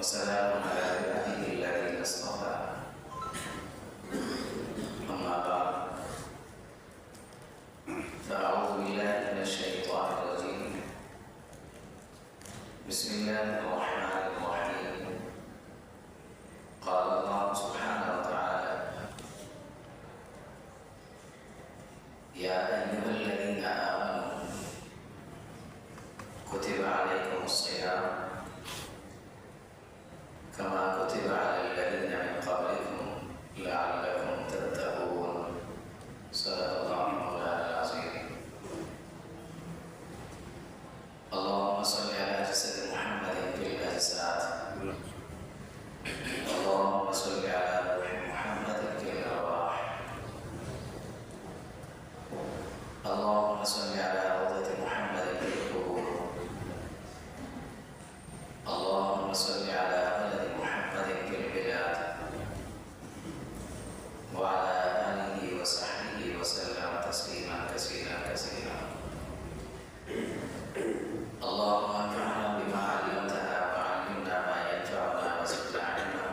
وسلام على عباده الذين اصطفى أما بعد فأعوذ بالله من الشيطان الرجيم بسم الله الرحمن الرحيم قال الله سبحانه وتعالى يا أيها الذين آمنوا كتب عليكم الصيام كما كتب على الذين من قبلكم لعلكم تتقون صدق الله مولانا العظيم اللهم صل على جسد محمد في الأجساد اللهم صل على روح محمد في الأرواح اللهم صل على روضة محمد في القبور اللهم صل على ولد محمد في البلاد وعلى آله وصحبه وسلم تسليما كثيرا كثيرا اللهم انفعنا بما علمتنا وعلمنا ما ينفعنا وزدنا علما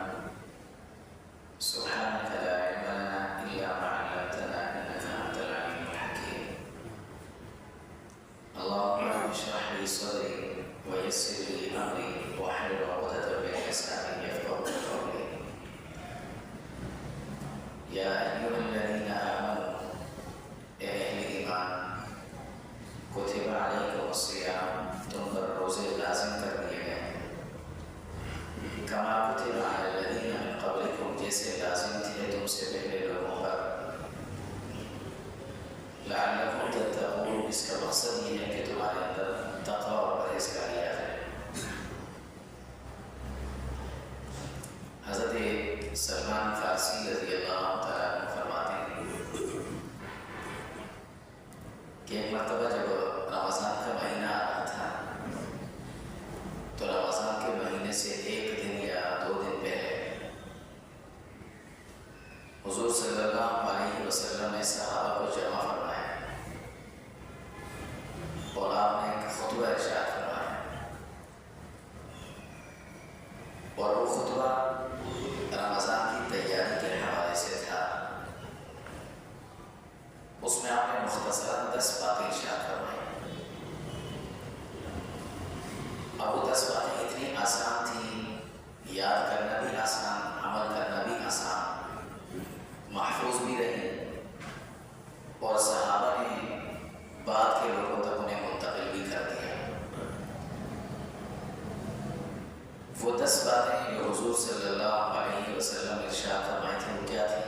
سبحانك لا علم لنا إلا ما علمتنا إنك أنت العليم الحكيم اللهم اشرح لي صدري ويسر لي أمري واحلل عقدة من لساني يفقهوا قولي يا أيها الذين آمنوا يا أهل الإيمان كتب عليكم الصيام تم پر روزے لازم کر دیے گئے کما کتب علی الذین من قبلکم جیسے لازم تھے تم سے پہلے لوگوں پر لعلکم تتقون اس کا مقصد یہ ہے کہ تمہارے اندر تقوی اور پرہیزگاری آ جائے حضرت سلمان فارسی رضی اللہ تعالیٰ عنہ فرماتے ہیں کہ ایک مرتبہ جب رمضان کا مہینہ آ رہا تھا تو رمضان کے مہینے سے ایک دن یا 2 دن پہلے حضور صلی اللہ علیہ وسلم نے صحابہ کو جمع فرمایا اور آپ نے ایک خطبہ ارشاد فرمایا اور وہ خطبہ رمضان کی تیاری کے حوالے سے تھا اس میں آپ نے مختصراً 10 باتیں ارشاد فرمائی اب وہ 10 باتیں اتنی آسان تھیں یاد کرنا بھی آسان عمل کرنا بھی آسان محفوظ بھی رہی اور صحابہ نے بعد کے لوگوں تک انہیں منتقل بھی کر دیا وہ 10 باتیں جو حضور صلی اللہ علیہ وسلم ارشاد فرمائی تھیں وہ کیا تھیں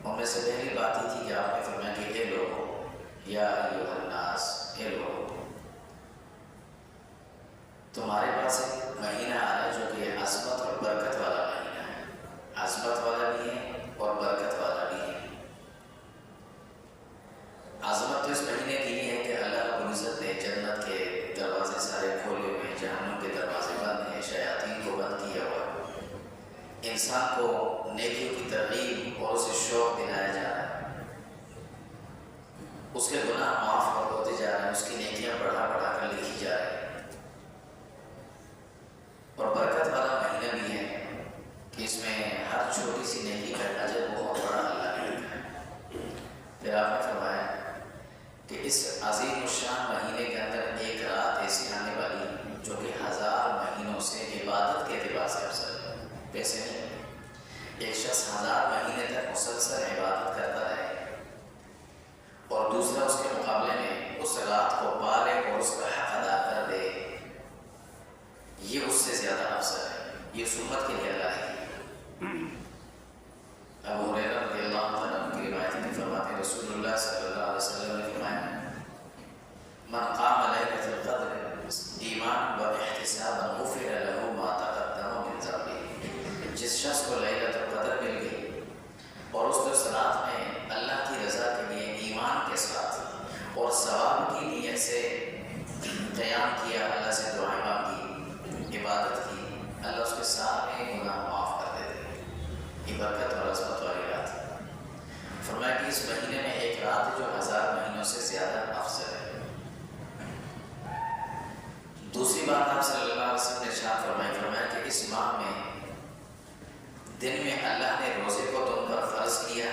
ان میں سے پہلی بات یہ تھی کہ آپ نے فرمایا کہ اے لوگوں یا ایھا الناس اے لوگوں تمہارے پاس ایک مہینہ آ رہا ہے جو کہ عظمت اور برکت والا مہینہ ہے عظمت والا بھی ہے اور برکت والا بھی ہے عظمت تو اس مہینے کی یہ ہے کہ اللہ رب العزت نے جنت کے دروازے سارے کھولے ہوئے ہیں جہنم کے دروازے بند ہیں شیاطین کو بند کیا ہوا انسان کو نیکیوں کی ترغیب اور اسے شوق دلایا جا رہا ہے اس کے گناہ معاف ہوتے جا رہے ہیں اس کی نیکیاں بڑھا بڑھا کر لکھی جا رہی ہیں اور برکت والا مہینہ بھی ہے کہ اس میں ہر چھوٹی سی نیکی کا اجر بہت بڑا اللہ نے لکھا ہے پھر آپ نے فرمایا کہ اس عظیم الشان مہینے کے اندر ایک رات ایسی آنے والی ہے جو کہ 1000 مہینوں سے عبادت کے اعتبار سے افضل ہے پیسے نہیں ایک شخص 1000 مہینے تک مسلسل عبادت کرتا رہے اور دوسرا اس کے مقابلے میں اس رات کو پالے اور اس کا حق ادا کر دے یہ اس سے زیادہ افضل ہے یہ اس امت کے لیے اللہ ہے ابو ہریرہ رضی اللہ تعالیٰ عنہ کی روایت میں فرماتے ہیں رسول اللہ صلی اللہ علیہ وسلم نے فرمایا من قام لیلۃ القدر ایمان و احتسابا غفر له ما تقدم من ذنبه جس شخص کو لیلۃ القدر مل گئی اور اس رات میں اللہ کی رضا کے لیے ایمان کے ساتھ اور ثواب کی نیت سے قیام کیا اللہ سے دعائیں مانگی عبادت کی اللہ اس کے سارے گناہ اس ماہ میں دن میں اللہ نے روزے کو تم پر فرض کیا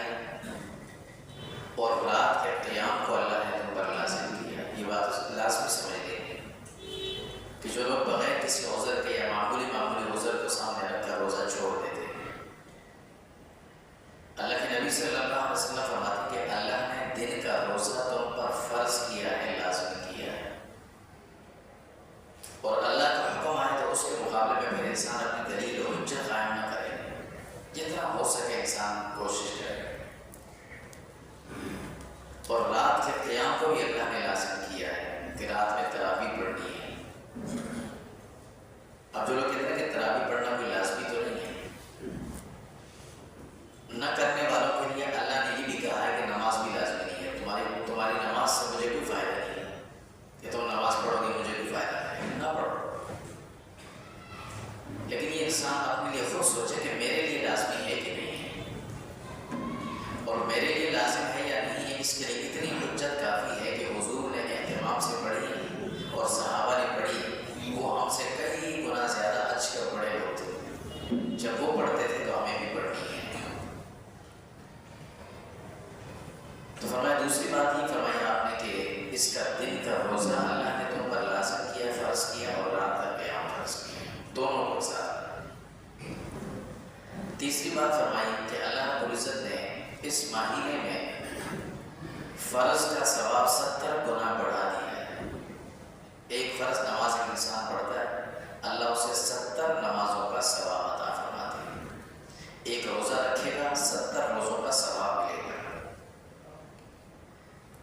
اور رات کے قیام کو اللہ نے تم پر لازم کیا. یہ بات لازمی سمجھ لیں کہ جو لوگ بغیر کسی عذر کے یا معمولی عذر کو سامنے رکھ کر روزہ چھوڑ دیتے ہیں، اللہ کے نبی صلی اللہ علیہ وسلم فرماتے کہ اللہ نے دن کا روزہ تم پر فرض کیا ہے، لازم کیا ہے، اور اللہ کا حکم آئے تو اس کے مقابلے میں پھر انسان اپنی دلیل و حجت قائم نہ کرے. جتنا ہو سکے انسان کوشش کرے. اور رات کے قیام کو بھی اللہ نے لازم کیا ہے کہ رات میں تراویح پڑھنی ہے. اب جو لوگ کہتے ہیں کہ تراویح پڑھنا کوئی لازمی تو نہیں ہے، نہ کرنے والوں کے لیے اللہ نے یہ بھی کہا ہے کہ نماز بھی لازمی نہیں ہے. تمہاری نماز سے مجھے کوئی فائدہ نہیں ہے کہ تم نماز پڑھو گے مجھے کوئی فائدہ نہیں، نہ پڑھو. لیکن یہ انسان اپنے لیے خود سوچے کہ میرے لیے لازمی ہے کہ نہیں ہے، اور میرے لیے لازم ہے یا نہیں ہے. اس کے لیے اتنی حجت کافی ہے کہ حضور نے اہتمام سے پڑھی اور صحابہ نے پڑھی. وہ ہم سے کئی گنا زیادہ اچھے اور بڑے لوگ تھے. جب وہ پڑھتے تھے تو ہمیں بھی پڑھنی ہے. تو فرمایا دوسری بات یہ فرمائی آپ نے کہ اس کا دن کا روزہ اللہ نے تم پر لازم کیا، فرض کیا، اور رات کا قیام فرض کیا، دونوں کو ساتھ. تیسری بات فرمائی کہ اللہ رب العزت نے اس مہینے میں فرض کا ثواب 70 گنا بڑھا دیا ہے. ایک فرض نماز ایک انسان پڑھتا ہے، اللہ اسے 70 نمازوں کا ثواب عطا فرماتے ہیں. ایک روزہ رکھے گا 70 روزوں کا ثواب ملے گا.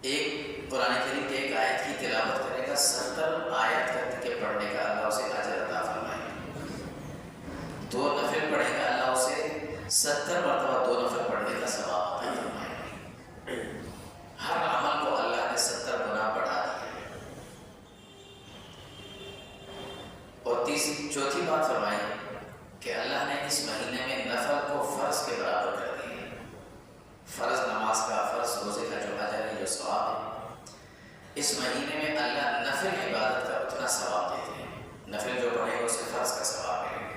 ایک قرآن کریم کے ایک آیت کی تلاوت کرے گا 70 آیت کے پڑھنے کا اللہ اسے اجر عطا فرمائے گا. 2 نفل پڑھے گا اللہ اسے 70 مرتبہ 2 نفل پڑھنے کا ثواب عطا فرمائے گا. ہر عمل کو اللہ نے 70 گنا بڑھا دیا. اور چوتھی بات فرمائی کہ اللہ نے اس مہینے میں نفل کو فرض کے برابر کر دیا. فرض نماز کا، فرض روزے کا جو اجر ہے، جو ثواب ہے، اس مہینے میں اللہ نفل عبادت کا اتنا ثواب دیتے ہیں. نفل جو پڑھے گا اسے فرض کا ثواب ملے گا.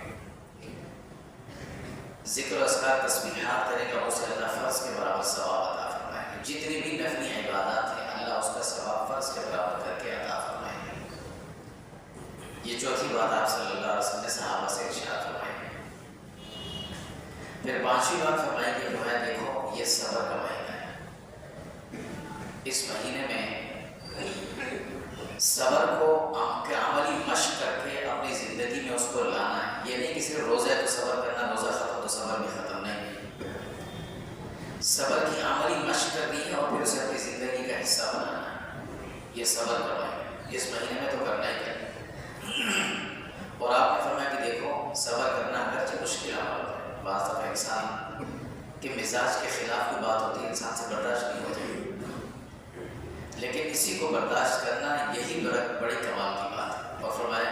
ذکر و اذکار تسبیحات کرے گا اسے اللہ فرض کے برابر ثواب عطا فرمائے گا. جتنی بھی نفلی عبادات ہیں اللہ اس کا ثواب فرض کے برابر کر کے عطا فرمائے گا. یہ چوتھی بات آپ صلی اللہ علیہ وسلم نے صحابہ سے ارشاد فرمائی. پھر پانچویں بات فرمائی کہ جو ہے دیکھو یہ صبر کا مہینہ ہے. اس مہینے میں صبر کو عملی مشق کر کے اپنی زندگی میں اس کو لانا ہے. یہ نہیں کہ صرف روزہ ہے تو صبر کرنا، روزہ ختم تو صبر بھی ختم نہیں. صبر کی عملی مشق کرنی ہے اور پھر اسے اپنی زندگی کا حصہ بنانا ہے. یہ صبر کا مہینہ اس مہینے میں تو کرنا ہی کرنا. اور آپ نے فرمایا کہ دیکھو صبر کرنا اگرچہ مشکل عمل ہوتا ہے. بعض دفعہ انسان کے مزاج کے خلاف کوئی بات ہوتی ہے، انسان سے برداشت نہیں ہوتی، لیکن اسی کو برداشت کرنا یہی بڑی کمال کی بات ہے. اور فرمایا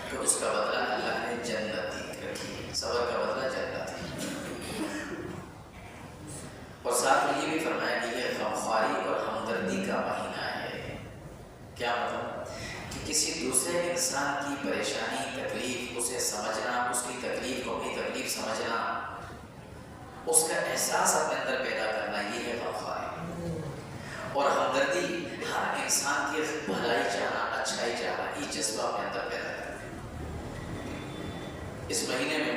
کہ اس کا بدلہ اللہ نے جنت دی رکھی ہے. صبر کا بدلہ جنت ہے. اور ساتھ میں یہ بھی فرمایا کہ یہ غمخواری اور ہمدردی کا مہینہ ہے. کیا مطلب کہ کسی دوسرے انسان کی پریشانی، تکلیف، اسے سمجھنا، اس کی تکلیف کو اپنی تکلیف سمجھنا، اس کا احساس اپنے اندر پیدا کرنا، یہ ہے غمخواری. اور ہمدردی ہر انسان کی بھلائی چاہنا، اچھائی چاہنا، یہ جذبہ اپنے اندر پیدا کرنا. اس مہینے میں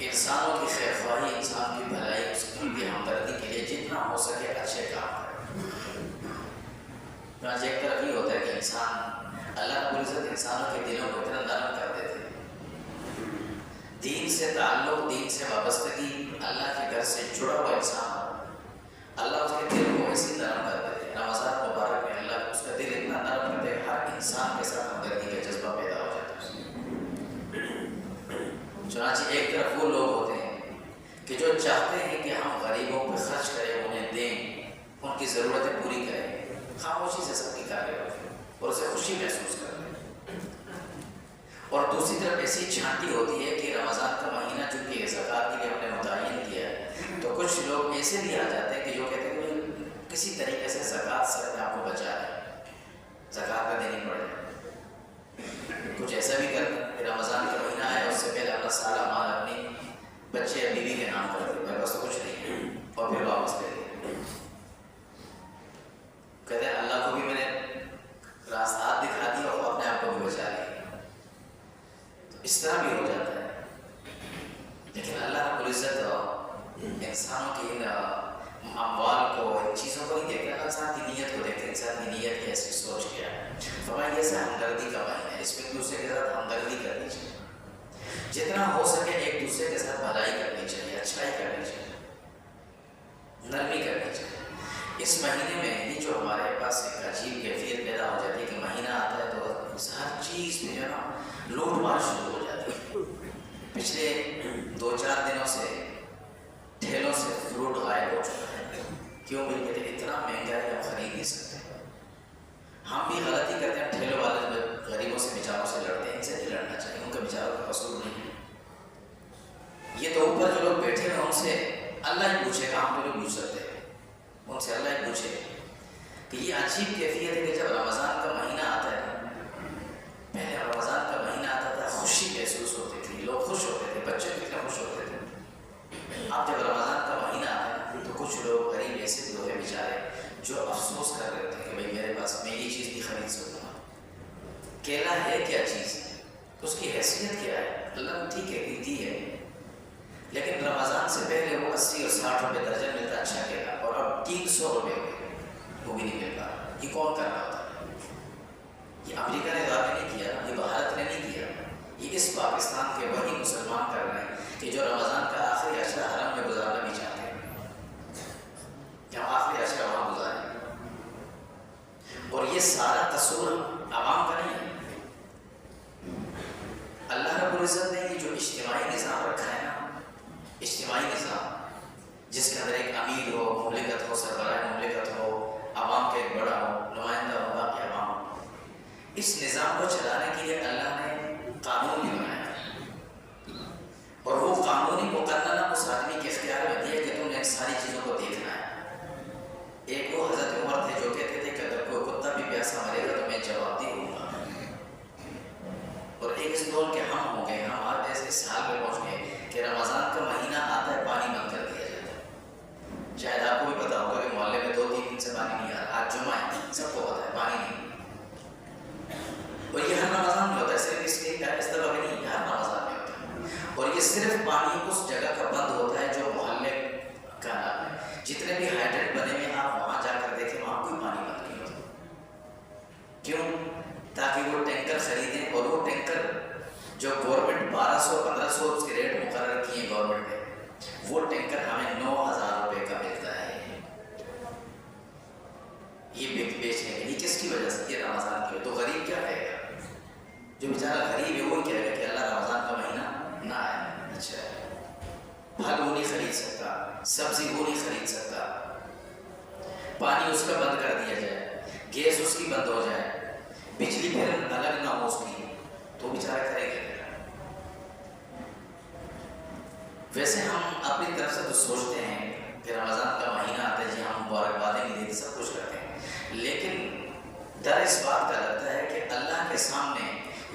انسانوں کی خیر خواہی، انسان کی بھلائی، اس کی ہمدردی کے لیے جتنا ہو سکے اچھے کام کریں. ایک طرف یہ ہوتا ہے کہ انسان اللہ رب العزت انسانوں کے دلوں کو اتنا نرم کر دیتے ہیں. دین سے تعلق، دین سے وابستگی، اللہ کے گھر سے جڑا ہوا انسان، اللہ اس کے دل کو ایسی نرم کر دیتے ہیں. رمضان مبارک میں اللہ اس کا دل اتنا نرم کرتے ہیں ہر انسان کے ساتھ ہمدردی کا جذبہ پیدا ہو جاتا ہے. چنانچہ ایک طرف وہ لوگ ہوتے ہیں کہ جو چاہتے ہیں کہ ہم غریبوں پہ خرچ کریں، انہیں دیں، ان کی ضرورتیں پوری کریں، خاموشی سے سب کی کارروائی ہوتی ہے اور اسے خوشی محسوس کرتے ہیں. اور دوسری طرف ایسی چھانٹی ہوتی ہے کہ رمضان کا مہینہ چونکہ زکوٰۃ کے لیے ہم نے متعین کیا ہے تو کچھ لوگ ایسے بھی آ جاتے ہیں کہ جو کہتے ہیں کہ کسی طریقے سے زکوٰۃ سے اپنے آپ کو بچا لیں، زکوٰۃ کا دینی پڑے. کچھ ایسا بھی کرتے ہیں کہ رمضان کا مہینہ ہے سے پہلے اپنا سارا مال اپنی بچے یا بیوی کے نام کر دے، میرے پاس تو کچھ نہیں ہے، اور پھر واپس لے لے۔ کہتے ہیں اللہ کو بھی میں نے راستہ دکھا دیا اور اپنے آپ کو بھی بچا لیا۔ تو اس طرح بھی ہو جاتا ہے، لیکن اللہ رب العزت انسانوں کی ان اموال کو، ان چیزوں کو نہیں دیکھتے، اللہ انسان کی نیت کو دیکھتے ہیں، انسان کی نیت کیسی سوچ کیا ہے۔ فرمایا یہ ہمدردی کا مہینہ ہے، اس میں ایک دوسرے کے ساتھ ہمدردی کرنی چاہیے، جتنا ہو سکے ایک دوسرے کے ساتھ بھلائی کرنی چاہیے، اچھائی کرنی چاہیے، نرمی کرنی چاہیے۔ اس مہینے میں یہ جو ہمارے پاس ایک عجیب کیفیت پیدا ہو جاتی ہے کہ مہینہ آتا ہے تو ہر چیز پہ جو ہے نا لوٹ مار شروع ہو جاتی ہے۔ پچھلے 2-4 دنوں سے ٹھیلوں سے فروٹ غائب ہو چکا ہے، کیوں بھی کہتے ہیں اتنا مہنگا ہے ہم خرید نہیں سکتے۔ ہم بھی غلطی کرتے ہیں، ٹھیلوں والے غریبوں سے بیچاروں سے لڑتے ہیں، ان سے نہیں لڑنا چاہیے، ان کا بیچاروں کا قصور نہیں ہے۔ یہ تو اوپر جو لوگ بیٹھے ہیں ان سے اللہ ہی پوچھے گا، ہم تو نہیں پوچھ سکتے، ان سے اللہ ہی پوچھے کہ یہ عجیب کیفیت ہے کہ جب رمضان کا مہینہ آتا ہے، پہلے رمضان کا مہینہ آتا تھا خوشی محسوس ہوتی تھی، لوگ خوش ہوتے تھے، بچے کتنے خوش ہوتے تھے۔ اب جب رمضان کا مہینہ آتا ہے تو کچھ لوگ غریب ایسے لوگ ہیں بیچارے جو افسوس کر رہے تھے کہ بھائی میرے پاس میں یہ چیز نہیں خرید سکوں گا۔ کیلا ہے کیا چیز، اس کی حیثیت کیا ہے؟ اللہ نے ٹھیک ہے دی ہے، لیکن رمضان سے پہلے وہ 80 اور 60 روپے درجن ملتا اچھا کیلا، اور اب 300 روپے ہو گئے، وہ بھی نہیں مل رہا۔ یہ کون کر رہا ہوتا ہے؟ یہ امریکہ نے دعویٰ نہیں کیا، یہ بھارت نے نہیں کیا، یہ اس پاکستان کے وہی مسلمان کر رہے ہیں کہ جو رمضان کا آخری عشرہ حرم میں گزارنا بھی چاہتے ہیں کہ ہم آخری عشرہ وہاں گزاریں، اور یہ سارا قصور عوام کا نہیں ہے۔ اللہ رب العزت نے یہ جو اجتماعی نظام رکھا ہے نا، اجتماعی نظام جس کے اندر ایک امیر ہو، مملکت ہو، سربراہ مملکت ہو، عوام کا ایک بڑا ہو، نمائندہ ہو، باقی عوام، اس نظام کو چلانے کے لیے اللہ نے قانون بھی بنایا ہے، اور وہ قانونی مقننہ اس آدمی کے اختیار میں دیا کہ تم نے ان ساری چیزوں کو دیکھنا ہے۔ ایک وہ حضرت عمر تھے جو کہتے تھے کہ اگر کوئی کتا بھی پیاسا مرے گا تو میں جواب دہ ہوں گا، اور ایک اس دور کے ہم ہو گئے، ہم آج ایسے اس حال میں پہنچ گئے کہ رمضان کا مہینہ آتا ہے پانی بند کر دیا جاتا ہے۔ شاید آپ کو بھی پتا ہوگا کہ محلے میں 2-3 دن سے پانی نہیں آ رہا، آج جمعہ ہے، سب کو پتا ہے پانی نہیں، اور یہ ہر رمضان میں ہوتا ہے، صرف اس دفعہ بھی نہیں، ہر رمضان میں ہوتا ہے، اور یہ صرف پانی اس جگہ کا بند ہوتا ہے جو محلے کا نام ہے۔ جتنے بھی ہائیڈرنٹ بنے ہوئے آپ وہاں جا کر دیکھیں، وہاں کوئی پانی بند نہیں ہوتا۔ کیوں؟ تاکہ وہ ٹینکر خریدیں، اور وہ ٹینکر جو گورنمنٹ 1200-1500 اس کے ریٹ مقرر کیے گورنمنٹ نے، وہ ٹینکر ہمیں 9000 روپے کا ملتا ہے۔ یہ بیچنے کے لیے کس کی وجہ سے؟ یہ رمضان کی وجہ۔ تو غریب کیا کہے گا؟ جو بیچارہ غریب ہے وہ کہے گا کہ اللہ رمضان کا مہینہ نہ آئے، اچھا پھل وہ نہیں خرید سکتا، سبزی وہ نہیں خرید سکتا، پانی اس کا بند کر دیا جائے، گیس اس کی بند ہو جائے، بجلی پھر الگ نہ ہو اس کی، تو بیچارہ کرے گا۔ ویسے ہم اپنی طرف سے تو سوچتے ہیں کہ رمضان کا مہینہ آتا ہے جی ہم مبارکبادیں نہیں دیتے، سب کچھ کرتے ہیں، لیکن ڈر اس بات کا لگتا ہے کہ اللہ کے سامنے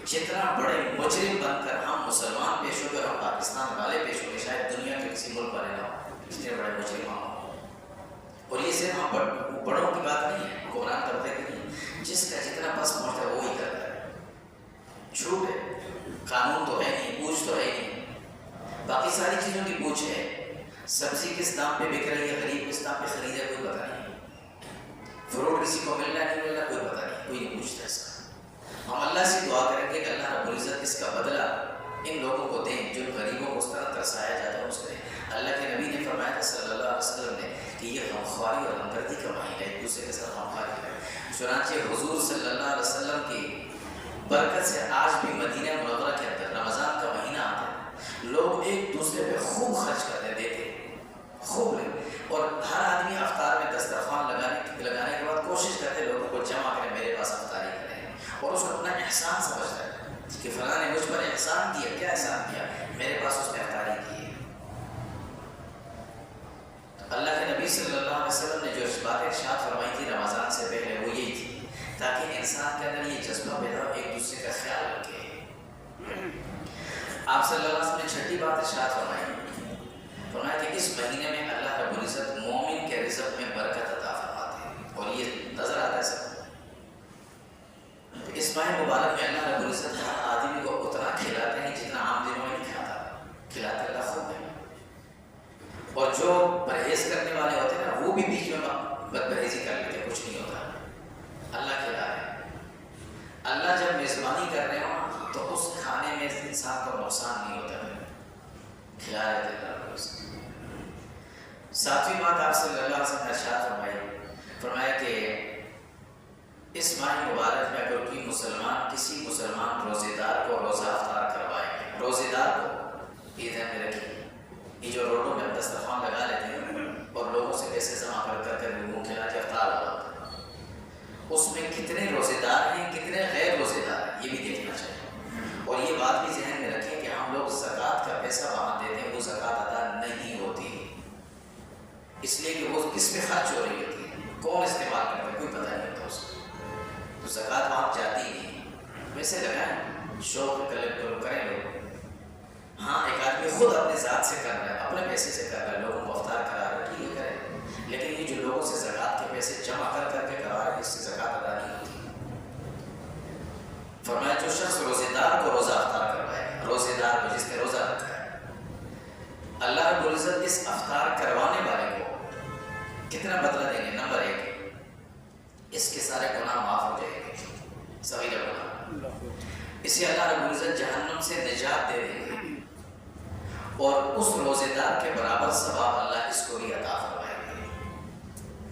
جتنا بڑے مجرم بن کر ہم مسلمان پیش ہو گئے اور ہم پاکستان والے پیش ہو گئے، شاید دنیا کے کسی ملک والے نہ ہو جتنے بڑے مجرم ہوں۔ اور یہ صرف ہم بڑوں کی بات نہیں ہے، حکمران طبقے کی نہیں، جس کا جتنا پس پہنچتا ہے وہی کرتا ہے۔ جھوٹ ہے، قانون تو ہے نہیں، پوچھ تو ہے نہیں، باقی ساری چیزوں کی پوچھ ہے۔ سبزی کس دام پہ بک رہی ہے، غریب کس دام پہ خریدے، کوئی پتہ نہیں، فروٹ کسی کو مل رہا ہے نہیں مل رہا، کوئی پتہ نہیں، کوئی نہیں پوچھتا اس کا۔ ہم اللہ سے دعا کریں گے کہ اللہ رب العزت اس کا بدلہ ان لوگوں کو دیں جو غریبوں کو اس طرح ترسایا جاتا ہے، اس سے اللہ کے نبی نے فرمایا تھا صلی اللہ علیہ وسلم نے کہ یہ غمخواری اور ہمدردی کا مہینہ ہے، ایک دوسرے کے ساتھ غمخواری ہے۔ چنانچہ حضور صلی اللہ علیہ وسلم کی برکت سے آج بھی مدینہ منورہ کے اندر رمضان کا مہینہ آتا ہے، لوگ ایک دوسرے پہ خوب خرچ کرتے دیتے خوب لے، اور ہر آدمی افطار میں دسترخوان لگانے کے بعد کوشش کرتے لوگوں کو جمع کریں، میرے پاس افطاری کریں، اور اس کو اپنا احسان سمجھتا ہے کہ فلاں نے مجھ پر احسان کیا، کیا احسان کیا، میرے پاس اس نے افطاری کی ہے۔ اللہ کے نبی صلی اللہ علیہ وسلم نے جو بات ارشاد فرمائی تھی رمضان سے پہلے وہ یہی تھی، تاکہ انسان کے اندر یہ جذبہ پیدا ہو، ایک دوسرے کا خیال رکھے۔ آپ صلی اللہ علیہ وسلم نے چھٹی بات ارشاد فرمایا کہ اس مہینے میں اللہ رب العزت مومن کے رزق میں برکت عطا فرماتے ہیں، اور یہ نظر آتا ہے سب۔ اس ماہ مبارک میں اللہ رب العزت ہر آدمی کو اتنا کھلاتے ہیں جتنا عام دنوں میں نہیں کھاتا، کھلاتے اللہ خود ہے۔ اور جو پرہیز کرنے والے ہوتے ہیں نا، وہ بھی بیچ میں بد پرہیزی کر لیتے ہیں، کچھ نہیں ہوتا، اللہ کھلا ہے۔ اللہ جب میزبانی کر رہے ہوں تو اس کھانے میں انسان کو نقصان نہیں ہوتا ہے، کھلا رہے تھے اللہ کو۔ ساتویں بات آپ صلی اللہ علیہ وسلم نے ارشاد فرمایا کہ اس ماہ مبارک میں اگر کوئی کسی مسلمان روزے دار کو روزہ افطار کروائے گے، روزے دار کو یہ دھیان میں رکھیے، یہ جو روڈوں میں دسترخوان لگا لیتے ہیں اور لوگوں سے پیسے جمع کر منہ کھلا کے افطار ہو جاتا ہے، اس میں کتنے روزے دار ہیں، کتنے غیر روزے دار ہیں، یہ بھی دیکھنا چاہیے۔ اور یہ بات بھی ذہن میں رکھیں کہ ہم لوگ زکوٰۃ کا پیسہ وہاں دیتے ہیں، وہ زکوٰۃ ادا نہیں ہوتی، اس لیے کہ وہ کس پہ خرچ ہو رہی ہوتی ہے، کون استعمال کرتا ہے، کوئی پتہ نہیں ہوتا اس کو، تو زکوٰۃ وہاں جاتی نہیں۔ ویسے لگائیں شوق کلیکٹ کریں لوگ، ہاں ایک آدمی خود اپنے ذات سے کر رہا ہے، اپنے پیسے سے کر رہا ہے، لوگوں کو افطار کرا رہا ہے، ٹھیک ہے کرے، لیکن یہ جو لوگوں سے زکوٰۃ کے پیسے جمع کر کے کروا رہے ہیں، اس سے زکوٰۃ ادا نہیں ہوتی۔ فرمایا جو شخص روزے دار کو روزہ افطار کروائے، روزے دار کو جس نے روزہ رکھا ہے، اللہ رب العزت اس افطار کروانے والے کو کتنا بدلہ دیں گے؟ نمبر 1، اس کے سارے گناہ معاف ہو جائیں گے، صغیرہ گناہ، اسے اللہ رب العزت جہنم سے نجات دے دیں گے، اور اس روزے دار کے برابر ثواب اللہ اس کو بھی عطا فرمائیں گے۔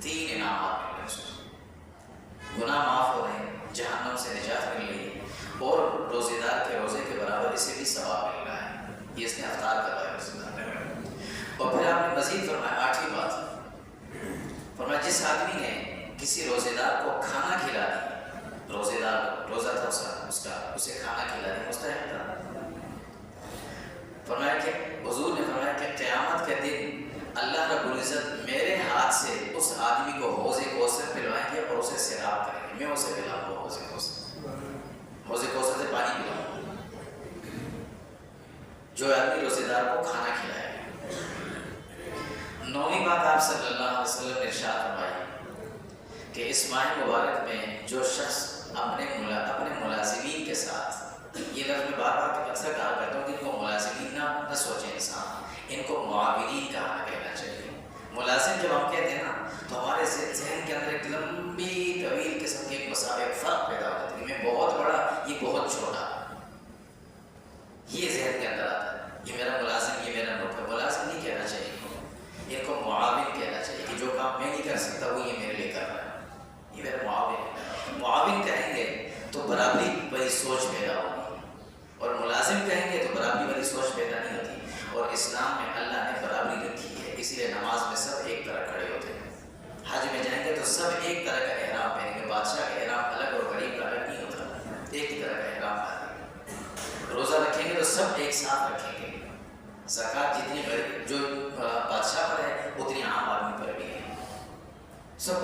3 انعامات مل رہے ہیں، گناہ معاف ہو رہے ہیں، جہنم سے نجات مل رہی ہے، اور روزے دار کے روزے کے برابر اسے بھی ثواب مل رہا ہے، یہ اس نے افطار کروایا روزے دار نے۔ اور پھر آپ نے مزید فرمایا 8ویں بات، فرمایا جس آدمی نے کسی روزے دار کو کھانا کھلا دیا، روزے دار روزہ تھا اس کا، اسے کھانا کھلا دیا، مستحق تھا۔ فرمایا کہ حضور نے فرمایا کہ قیامت کے دن اللہ رب العزت میرے ہاتھ سے اس آدمی کو حوض کوثر پلوائیں گے اور اسے سیراب کریں گے، میں اسے پلاؤں گا حوض کوثر سے پانی پلاؤں گا، جو آدمی روزے دار کو کھانا کھلائے۔ 9ویں بات آپ صلی اللہ علیہ وسلم نے ارشاد فرمائی کہ اس ماہ مبارک میں جو شخص اپنے ملازمین کے ساتھ، یہ لفظ میں بار بار اکثر کہا کرتا ہوں کہ ان کو ملازمین نہ سوچیں انسان، ان کو معاونین کہنا چاہیے۔ ملازم جب ہم کہتے ہیں نا تو ہمارے ذہن کے اندر ایک لمبی طویل قسم کے ایک فرق پیدا ہو جاتی ہے، میں بہت بڑا، یہ بہت چھوٹا، یہ ذہن کے اندر آتا ہے، یہ میرا ملازم، یہ میرا نوکر۔ ملازم نہیں کہنا چاہیے، ان کو معاون کہنا چاہیے کہ جو کام میں نہیں کر سکتا وہ یہ میرے لیے کر رہا ہے، یہ میرا معاون ہے۔ معاون کہیں گے تو برابری والی سوچ پیدا ہوگی، اور ملازم کہیں گے تو برابری والی سوچ پیدا نہیں ہوتی۔ اور اسلام میں اللہ نے برابری رکھی ہے، اسی لیے نماز میں سب ایک طرح کھڑے ہوتے ہیں، حج میں جائیں گے تو سب ایک طرح کا احرام پہنیں گے، بادشاہ کا احرام الگ اور غریب کا الگ نہیں ہوتا، ایک ہی طرح کا احرام پہنیں گے۔ روزہ رکھیں گے تو سب ایک ساتھ رکھیں گے، زکوٰۃ جتنی جو بادشاہ پر ہے اتنی عام آدمی پر بھی ہے، سب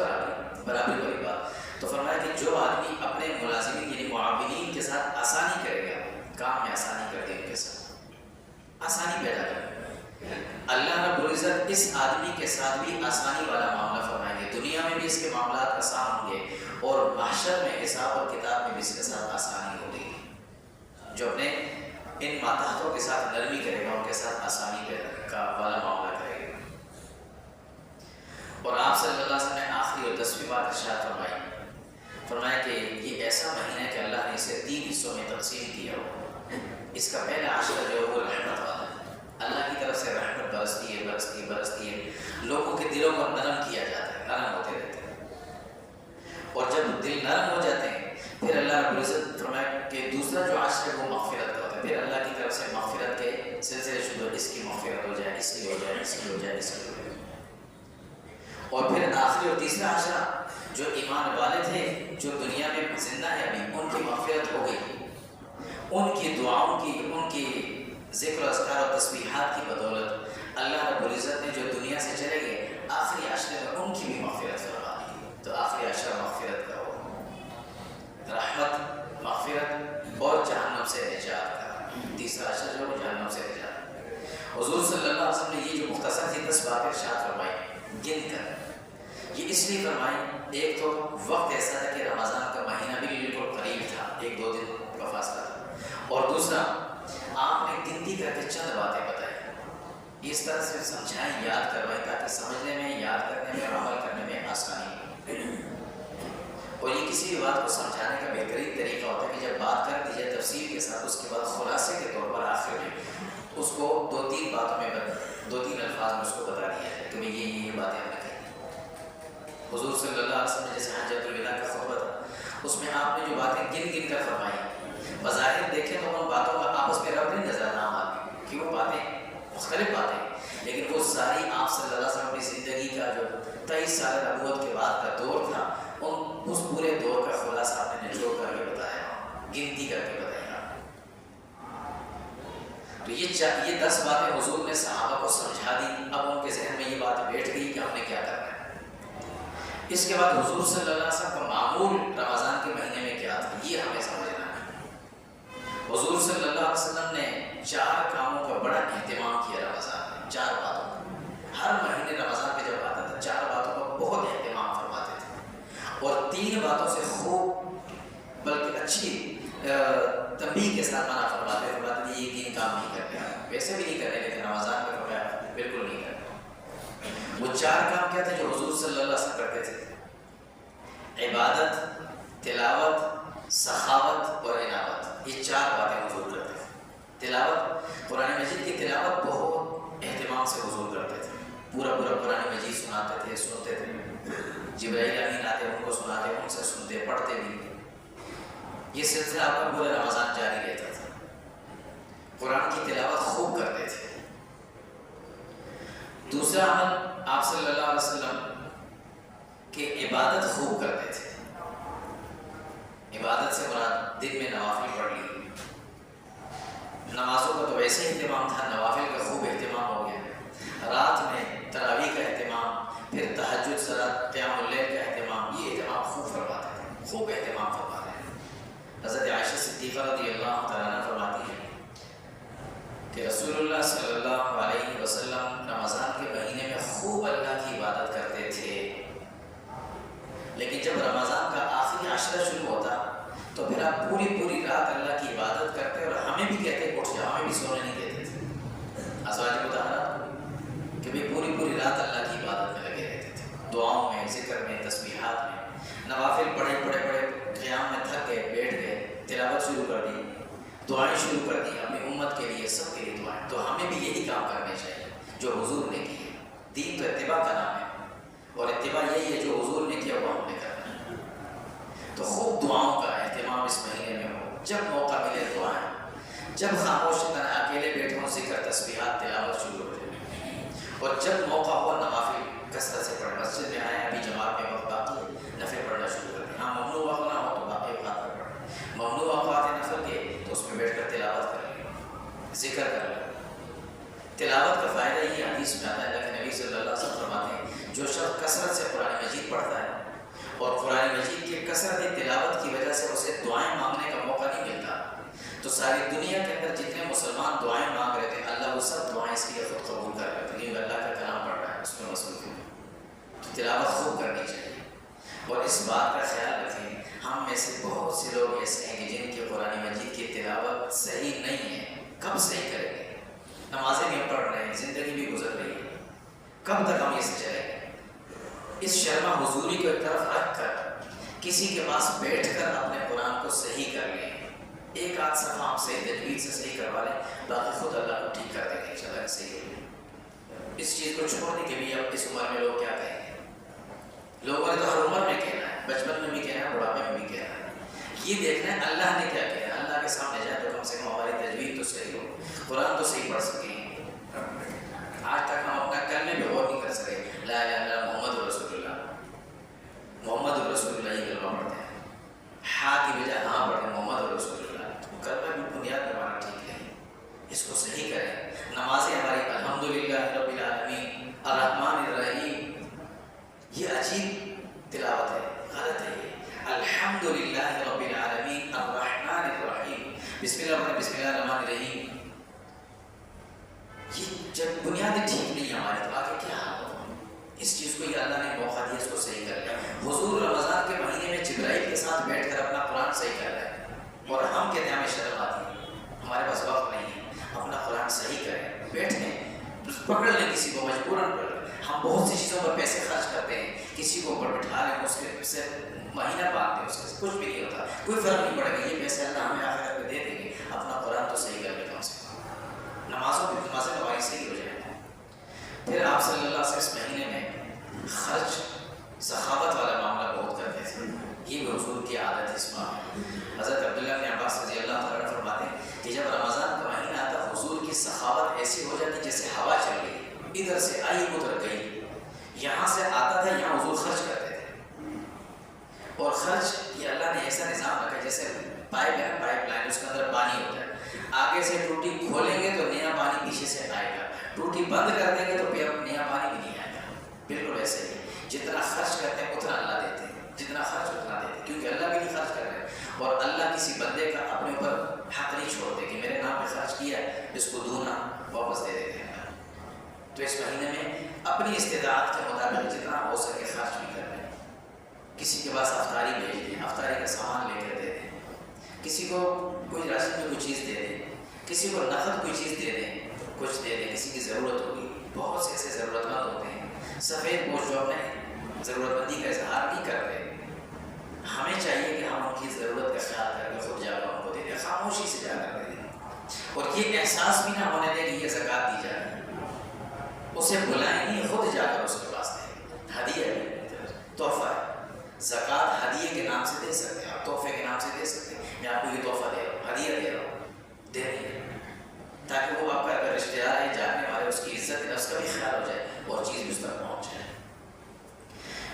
برابری والی بات۔ تو فرمایا کہ جو آدمی اپنے ملازمین یعنی معاونین کے ساتھ آسانی کرے گا، کام میں آسانی کر دے، ان کے ساتھ آسانی پیدا کرے گا، اللہ رب العزت اس آدمی کے ساتھ بھی آسانی والا معاملہ فرمائیں گے، دنیا میں بھی اس کے معاملات آسان ہوں گے، اور محشر میں حساب اور کتاب میں بھی اس کے ساتھ آسانی ہوگی۔ جو اپنے ان ماتحتوں کے ساتھ نرمی کرے گا، ان کے ساتھ آسانی کا والا معاملہ کرے گا۔ اور آپ صلی اللہ علیہ وسلم نے آخری اور 10ویں بات ارشاد فرمایا کہ یہ ایسا مہینہ ہے کہ اللہ نے اسے 3 حصوں میں تقسیم کیا ہو۔ اس کا پہلا عشرہ جو ہے وہ رحمت والا ہے، اللہ کی طرف سے رحمت برستی ہے، لوگوں کے دلوں کو نرم کیا جاتا ہے، نرم ہوتے رہتے ہیں، اور جب دل نرم ہو جاتے ہیں پھر اللہ رب العزت فرمایا کہ دوسرا جو عشر ہے وہ مغفرت کا ہوتا ہے، پھر اللہ کی طرف سے مغفرت کے سلسلے شروع، اس کی مغفرت ہو جائے، اس کی ہو جائے، اس کی ہو جائے، اس کی ہو جائے۔ اور پھر آخری اور تیسرا عشرہ جو ایمان والے تھے، جو دنیا میں زندہ ہے ابھی، ان کی مغفرت ہو گئی، ان کی دعاؤں کی، ان کی ذکر و اذکار و تسبیحات کی بدولت اللہ رب العزت نے جو دنیا سے چلے گئے، آخری عشرے میں ان کی بھی مغفرت فرما دی۔ تو آخری عشرہ مغفرت کا ہو، رحمت، مغفرت اور جہنم سے نجات کا۔ تیسرا عشرہ جو جہنم سے حضور صلی اللہ علیہ وسلم نے یہ جو مختصر سی 10 باتیں ارشاد فرمائی گن کر، یہ اس لیے فرمائی، ایک تو وقت ایسا تھا کہ رمضان کا مہینہ بھی بالکل قریب تھا، 1-2 دن کا فاصلہ تھا، اور دوسرا آپ نے گنتی کر کے چند باتیں بتائی، اس طرح سے سمجھائیں، یاد کروائیں تاکہ سمجھنے میں، یاد کرنے میں اور عمل کرنے میں آسانی ہو۔ اور یہ کسی بھی بات کو سمجھانے کا بہترین طریقہ ہوتا ہے کہ جب بات کر دی جائے تفصیل کے ساتھ، اس کے بعد خلاصے کے طور پر آخر میں اس کو 2-3 باتوں میں 2-3 الفاظ میں اس کو بتا دیا جائے کہ میں یہ باتیں ہم نے کہی۔ حضور صلی اللہ علیہ وسلم نے جیسے حجۃ الوداع کا خطبہ تھا، اس میں آپ نے جو باتیں گن گن کر فرمائی، بظاہر دیکھیں تو ان باتوں کا آپس میں ربط نہیں نظر نہ آتی کہ وہ باتیں مختلف باتیں، لیکن وہ ساری آپ صلی اللہ علیہ وسلم کی زندگی کا جو 23 سال نبوت کے بعد کا دور تھا، اس پورے دور کا خلاصہ آپ نے نچوڑ کر کے بتایا، گنتی کر کے بتایا۔ تو یہ 10 باتیں حضور نے صحابہ کو سمجھا دی، اب ان کے ذہن میں یہ بات بیٹھ گئی کہ ہم نے کیا کرنا ہے۔ اس کے بعد حضور صلی اللہ علیہ وسلم کا معمول رمضان کے مہینے میں کیا تھا، یہ ہمیں سمجھنا ہے۔ حضور صلی اللہ علیہ وسلم نے 4 کاموں کا بڑا اہتمام کیا رمضان میں، 4 باتوں کا۔ ہر مہینے رمضان میں جب آتا تھا 4 باتوں کا بہت اہتمام فرماتے تھے، اور 3 باتوں سے خوب بلکہ اچھی تنبیہ کے ساتھ منع فرماتے تھے، یہ 3 کام نہیں کرنے، ویسے بھی نہیں کرنے، لیکن رمضان میں فرمایا بالکل نہیں کرنے۔ وہ 4 کام کیا تھے جو حضور صلی اللہ علیہ وسلم کرتے تھے؟ عبادت، تلاوت، سخاوت اور انابت، یہ 4 باتیں حضور کرتے تھے۔ تلاوت، قرآن مجید کی تلاوت بہت اہتمام سے حضور کرتے تھے، پورا قرآن مجید سناتے تھے، سنتے تھے، جبرائیل امین آتے ان کو سناتے، ان سے سنتے، پڑھتے بھی۔ یہ سلسلہ آپ کا پورے رمضان جاری رہتا تھا، قرآن کی تلاوت خوب کرتے تھے۔ دوسرا عمل آپ صلی اللہ علیہ وسلم کہ عبادت خوب کرتے تھے۔ عبادت سے مراد دن میں نوافل پڑھ لی، نمازوں کا تو ویسے ہی اہتمام تھا، نوافل کا خوب اہتمام ہو گیا، رات میں تراویح کا اہتمام، پھر تہجد، صلاۃ قیام اللیل کا اہتمام، یہ اہتمام خوب فرماتے تھے، خوب اہتمام فرماتے ہیں۔ حضرت عائشہ صدیقہ رضی اللہ تعالیٰ عنہ فرماتی ہے کہ رسول اللہ صلی اللہ علیہ وسلم رمضان کے مہینے میں خوب اللہ کی عبادت کرتے تھے، لیکن جب رمضان کا آخری عشرہ شروع ہوتا تو پھر آپ پوری رات اللہ کی عبادت کرتے، اور ہمیں بھی کہتے اٹھ جاؤ، ہمیں بھی سونے نہیں دیتے تھے، ازواج مطہرات کہ پوری رات اللہ کی عبادت میں لگے رہتے تھے، دعاؤں میں، ذکر میں، تسبیحات میں، نوافل پڑھے قیام میں تھک گئے، بیٹھ گئے، تلاوت شروع کر دی، دعائیں شروع کر دی اپنی امت کے لیے، سب کے لیے دعائیں۔ تو ہمیں بھی یہی کام کرنے چاہیے جو حضور نے کیے۔ دین تو اتباع کا نام ہے، اور اتباع یہی ہے جو حضور نے کیا وہ ہم نے کرنا ہے۔ تو خوب دعاؤں کا اہتمام اس مہینے میں ہو، جب موقع ملے دعائیں، جب خاموش طرح اکیلے بیٹھے ہوں ذکر، تسبیحات، تلاوت شروع ہو جائے، اور جب موقع ہو نوافل کثرت سے پڑھیں۔ مسجد میں آئے، ابھی جماعت میں وقت باقی، نفل پڑھنا شروع کر دیں۔ ہاں ممنوع وقت نہ ہو تو باقی اوقات میں پڑھیں، ممنوع اوقات نفل کے تو اس میں بیٹھ کر تلاوت کر لیں، ذکر کر لیں۔ تلاوت کا فائدہ یہ حدیث میں آتا ہے، لیکن نبی صلی اللہ علیہ وسلم فرماتے ہیں جو شخص کثرت سے قرآن مجید پڑھتا ہے اور قرآن مجید کی کثرت تلاوت کی وجہ سے اسے دعائیں مانگنے کا موقع نہیں ملتا، تو ساری دنیا کے اندر جتنے مسلمان دعائیں مانگ رہے تھے، اللہ وہ سب دعائیں اس لیے خود قبول کر رہے تھے، کیونکہ اللہ کا کلام پڑھ رہا ہے، اس میں مصروف ہے۔ تو تلاوت خوب کرنی چاہیے، اور اس بات کا خیال رکھیں، ہم میں سے بہت سے لوگ ایسے ہیں کہ جن کی قرآن مجید کی تلاوت صحیح نہیں ہے۔ کب صحیح کریں گے؟ نمازیں بھی پڑھ رہے ہیں، زندگی بھی گزر رہی ہے، کب تک ہم اسے چلیں گے؟ اس شرما حضوری کو ایک طرف رکھ کر کسی کے پاس بیٹھ کر اپنے قرآن کو صحیح کر لیں، ایک آدھ صفحہ آپ صحیح تجوید سے صحیح کروا لیں، باقی خود اللہ کو ٹھیک کر دیں گے، انشاءاللہ صحیح ہو جائے۔ اس چیز کو چھوڑنے کے بھی اب اس عمر میں لوگ کیا کہیں گے؟ لوگوں نے تو ہر عمر میں کہنا ہے، بچپن میں بھی کہنا ہے، بڑھاپے میں بھی کہنا ہے، یہ دیکھنا ہے اللہ نے کیا کہا ہے۔ اللہ کے سامنے جائے تو کم سے کم ہماری تجوید تو صحیح ہو، قرآن تو صحیح پڑھ سکیں۔ آج تک ہم اپنا کلمے میں غور نہیں کر سکے، لا الہ الا اللہ محمد رسول اللہ، محمد رسول اللہ یہ کلمہ پڑھتے ہیں، ہاں کی بجائے ہاں پڑھتے ہیں محمد رسول اللہ، تو کلمہ بھی بنیاد میں ہمارا ٹھیک ہے، اس کو صحیح کریں۔ نمازیں ہماری الحمدللہ رب العالمین الرحمن الرحیم، یہ عجیب تلاوت ہے، غلط ہے یہ، الحمدللہ رب العالمین الرحمن الرحیم، بسم اللہ الرحمن الرحیم، یہ جب بنیادیں ٹھیک نہیں ہماری تو آگے کیا حال ہوگا؟ اس چیز کو یہ اللہ نے موقع دیا، اس کو صحیح کر لیا۔ حضور رمضان کے مہینے میں جبرائیل کے ساتھ بیٹھ کر اپنا قرآن صحیح کر رہے ہیں، اور ہم کہتے ہیں ہمیں شرم آتی ہے، ہمارے پاس وقت نہیں ہے، اپنا قرآن صحیح کریں، بیٹھیں، پکڑ لیں کسی کو مجبوراً پکڑ لیں۔ ہم بہت سی چیزوں پر پیسے خرچ کرتے ہیں، کسی کو اوپر بٹھا لیں، اس کے سے مہینہ باندھ دیں، اس سے کچھ بھی نہیں ہوتا، کوئی فرق نہیں پڑے گا، یہ پیسے اللہ ہمیں آخرت میں دے دیں گے، اپنا قرآن تو صحیح کر لیں کم سے کم، نمازیں ہماری صحیح ہو جائیں۔ پھر آپ صلی اللہ علیہ وسلم اس مہینے میں خرچ سخاوت والا معاملہ بہت کرتے تھے، یہ بھی حضور کی عادت ہے اس معاملے میں۔ حضرت عبداللہ بن عباس رضی اللہ تعالیٰ عنہ فرماتے ہیں کہ جب رمضان کا مہینہ آتا حضور کی سخاوت ایسی ہو جاتی جیسے ہوا چل گئی، ادھر سے آئی ادھر گئی، یہاں سے آتا تھا یہاں حضور خرچ کرتے تھے، اور خرچ یہ اللہ نے ایسا نظام رکھا جیسے پائپ ہے، پائپ لائن، اس کے اندر پانی ہوتا ہے، آگے سے ٹوٹی کھولیں گے تو نیا پانی پیچھے سے آئے گا، ٹوٹی بند کر دیں گے تو پھر نیا پانی بھی نہیں آئے گا، بالکل ایسے ہی جتنا خرچ کرتے ہیں اتنا اللہ دیتے ہیں، جتنا خرچ اتنا دیتے ہیں، کیونکہ اللہ بھی نہیں خرچ کر رہے، اور اللہ کسی بندے کا اپنے اوپر حق نہیں چھوڑتے کہ میرے نام پہ خرچ کیا ہے اس کو دونا واپس دے دیتے ہیں۔ تو اس مہینے میں اپنی استطاعت کے مطابق جتنا ہو سکے خرچ بھی کر لیں، کسی کے پاس افطاری بھیج دیں، افطاری کا سامان لے کر دے دیں، کسی کو کوئی راشن میں کوئی چیز دے دیں، کسی کو نقد کوئی چیز دے دیں، کچھ دے دیں، کسی کی ضرورت ہوگی، بہت سے ایسے ضرورت مند ہوتے ہیں، سفید پوش جو اپنے ضرورت مندی کا اظہار نہیں کرتے، ہمیں چاہیے کہ ہم ان کی ضرورت کا خیال کر کے خود جا کر ان کو دے دیں، خاموشی سے جا کر دے دیں، اور یہ احساس بھی نہ ہونے دیں کہ یہ زکوٰۃ دی جا رہی ہے، اسے بلائیں نہیں، خود جا کر اس کے پاس دیں، ہدیہ ہے، تحفہ ہے، زکوٰۃ ہدیے کے نام سے دے سکتے ہیں، آپ تحفے کے نام سے دے سکتے ہیں، میں آپ کو یہ تحفہ دے رہا ہوں، ہدیہ دے رہا ہوں، دے دیں تاکہ وہ آپ کا اگر رشتہ دار ہے جاننے والے اس کی عزت نفس کا بھی خیال ہو جائے اور چیز بھی اس تک پہنچ جائے۔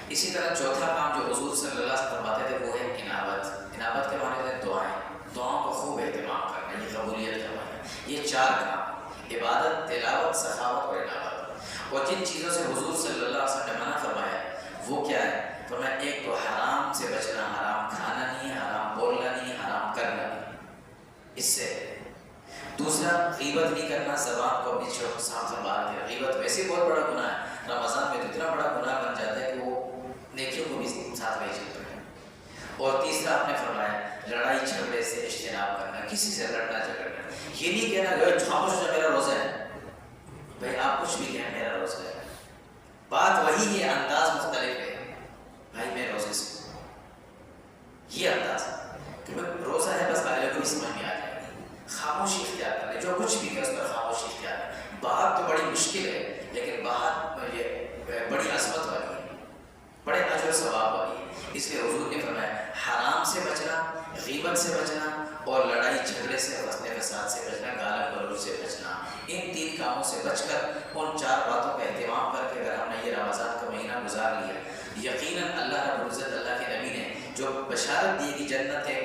اسی طرح چوتھا کام جو حضور صلی اللہ علیہ وسلم فرماتے تھے وہ ہے انابت۔ انابت کے معنی ہے دعائیں، دعاؤں کو خوب اہتمام کرنا، یہ قبولیت کا معنی ہے۔ یہ چار کام، عبادت، تلاوت، سخاوت اور انابت، اور جن چیزوں سے حضور صلی اللہ علیہ وسلم نے منع فرمایا وہ کیا ہے؟ فرمایا ایک تو حرام سے بچنا، حرام کھانا نہیں، حرام بولنا نہیں، حرام کرنا نہیں، اس سے دوسرا غیبت نہیں کرنا، زبان کو اپنی ساتھ سنبھال کے، غیبت ویسے بہت بڑا گناہ ہے، رمضان میں تو اتنا بڑا گناہ بن جاتا ہے کہ وہ نیکیوں کو بھی ساتھ لے چلتے ہیں۔ اور تیسرا آپ نے فرمایا لڑائی جھگڑے سے اجتناب کرنا، کسی سے لڑنا جھگڑنا، یہ نہیں کہنا کہ خاموش جو میرا روزہ ہے، بھائی آپ کچھ بھی کہیں میرا روزہ ہے، بات وہی ہے، انداز مختلف ہے، بھائی میں روزے سے، یہ انداز کہ روزہ ہے بس اگلے کو بھی سمجھ میں آ جائے گی، خاموشی اختیار کر لے، جو کچھ بھی ہے اس پر خاموشی اختیار کرے، بات تو بڑی مشکل ہے لیکن بات یہ بڑی عظمت والی ہے، بڑے اجر ثواب والی ہے، اس لیے حضور نے فرمایا حرام سے بچنا، غیبت سے بچنا، اور لڑائی جھگڑے سے، فساد فساد سے بچنا، گالا گلوچ سے بچنا، ان تین کاموں سے بچ کر ان چار باتوں کا اہتمام کر کے اگر ہم نے یہ رمضان کا مہینہ گزار لیا، یقیناً اللہ رب العزت، اللہ کے نبی نے جو بشارت دی کہ جنت ہے